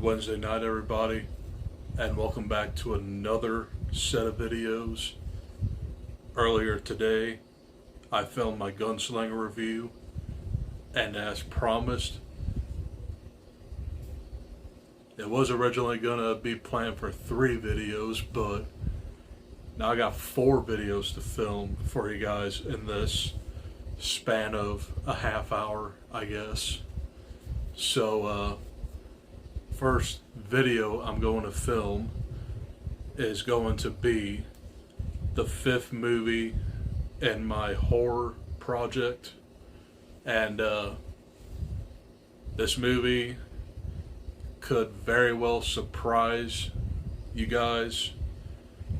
Wednesday night, everybody, and welcome back to another set of videos. Earlier today, I filmed my Gunslinger review, and as promised, it was originally gonna be planned for 3 videos, but now I got 4 videos to film for you guys in this span of a half hour, I guess. So, first video I'm going to film is going to be the 5th movie in my horror project, and this movie could very well surprise you guys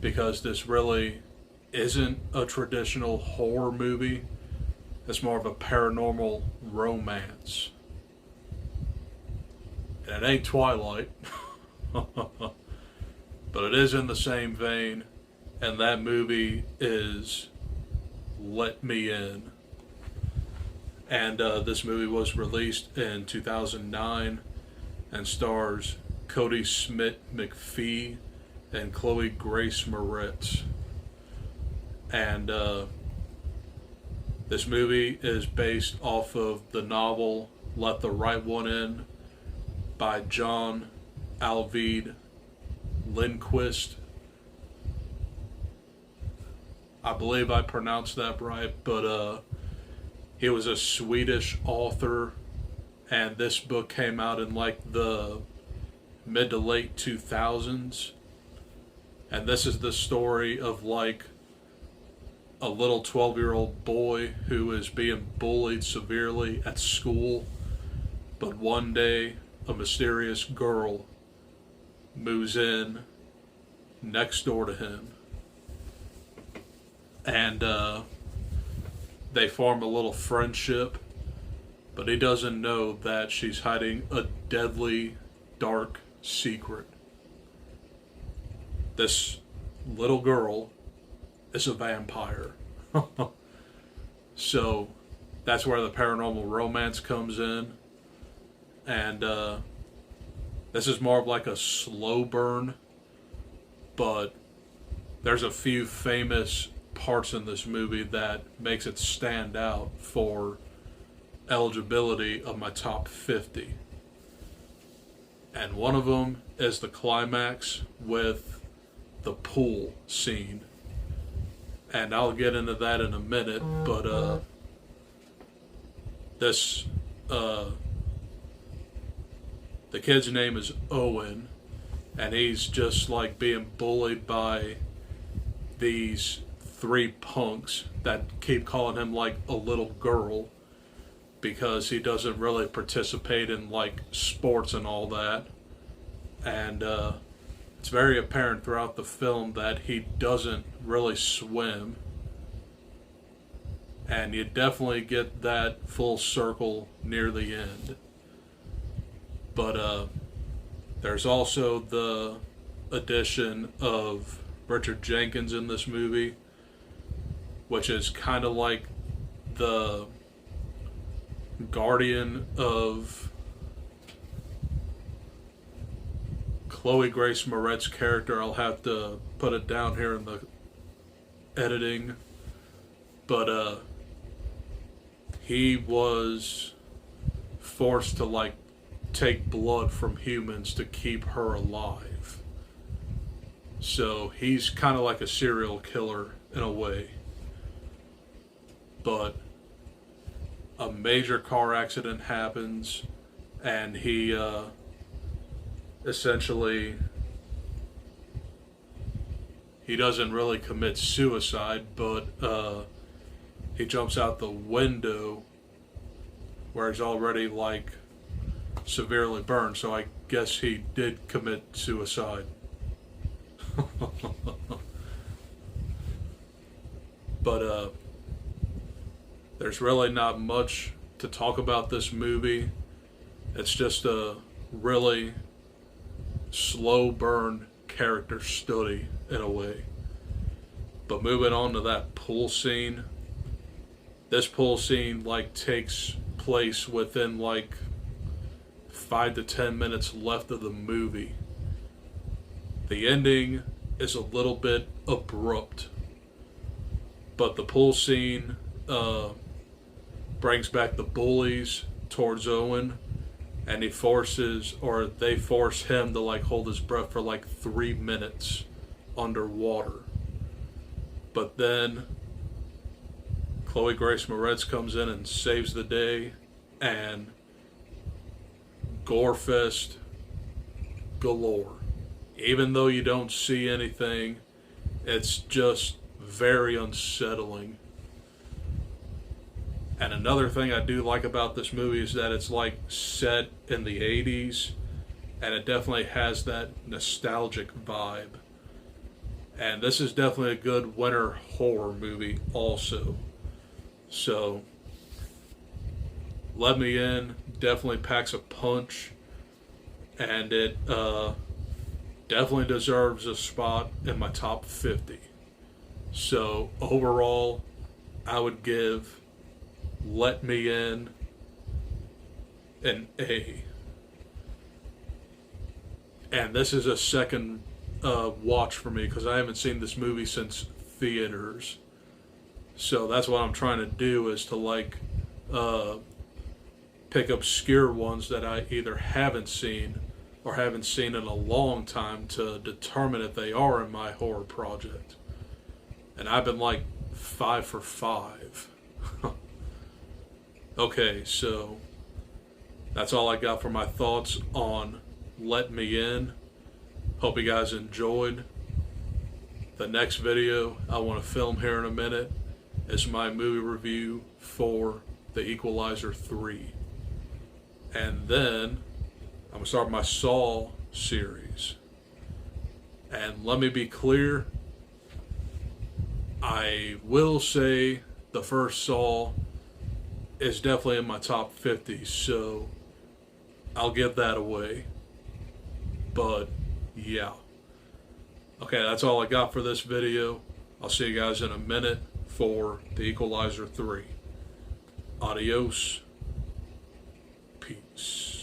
because this really isn't a traditional horror movie. It's more of a paranormal romance. And it ain't Twilight, but it is in the same vein, and that movie is Let Me In. And this movie was released in 2009 and stars Kodi Smit-McPhee and Chloe Grace Moretz. And this movie is based off of the novel Let the Right One In by John Ajvide Lindqvist. I believe I pronounced that right, but he was a Swedish author, and this book came out in like the mid to late 2000s. And this is the story of like a little 12-year-old boy who is being bullied severely at school, but one day a mysterious girl moves in next door to him, and they form a little friendship, but he doesn't know that she's hiding a deadly, dark secret. This little girl is a vampire. So that's where the paranormal romance comes in. And this is more of like a slow burn, but there's a few famous parts in this movie that makes it stand out for eligibility of my top 50. And one of them is the climax with the pool scene. And I'll get into that in a minute, but the kid's name is Owen, and he's just like being bullied by these 3 punks that keep calling him like a little girl because he doesn't really participate in like sports and all that. And it's very apparent throughout the film that he doesn't really swim. And you definitely get that full circle near the end. But there's also the addition of Richard Jenkins in this movie, which is kind of like the guardian of Chloe Grace Moretz's character. I'll have to put it down here in the editing. But he was forced to like take blood from humans to keep her alive. So he's kind of like a serial killer in a way. But a major car accident happens, and he essentially, he doesn't really commit suicide, but he jumps out the window where he's already like severely burned, so I guess he did commit suicide. But there's really not much to talk about this movie. It's just a really slow burn character study in a way. But moving on to that pool scene, this pool scene like takes place within like 5 to 10 minutes left of the movie. The ending is a little bit abrupt, but the pool scene brings back the bullies towards Owen, and they force him to like hold his breath for like 3 minutes underwater. But then Chloe Grace Moretz comes in and saves the day, and gore fest galore. Even though you don't see anything, it's just very unsettling. And another thing I do like about this movie is that it's like set in the 80s, and it definitely has that nostalgic vibe. And this is definitely a good winter horror movie also. So, Let Me In definitely packs a punch, and it definitely deserves a spot in my top 50. So overall, I would give Let Me In an A. And this is a second watch for me because I haven't seen this movie since theaters. So that's what I'm trying to do, is to like pick obscure ones that I either haven't seen or haven't seen in a long time to determine if they are in my horror project. And I've been like 5 for 5. Okay, so that's all I got for my thoughts on Let Me In. Hope you guys enjoyed. The next video I want to film here in a minute is my movie review for The Equalizer 3. And then I'm going to start my Saw series. And let me be clear, I will say the first Saw is definitely in my top 50, so I'll give that away. But yeah. Okay, that's all I got for this video. I'll see you guys in a minute for The Equalizer 3. Adios. Peace.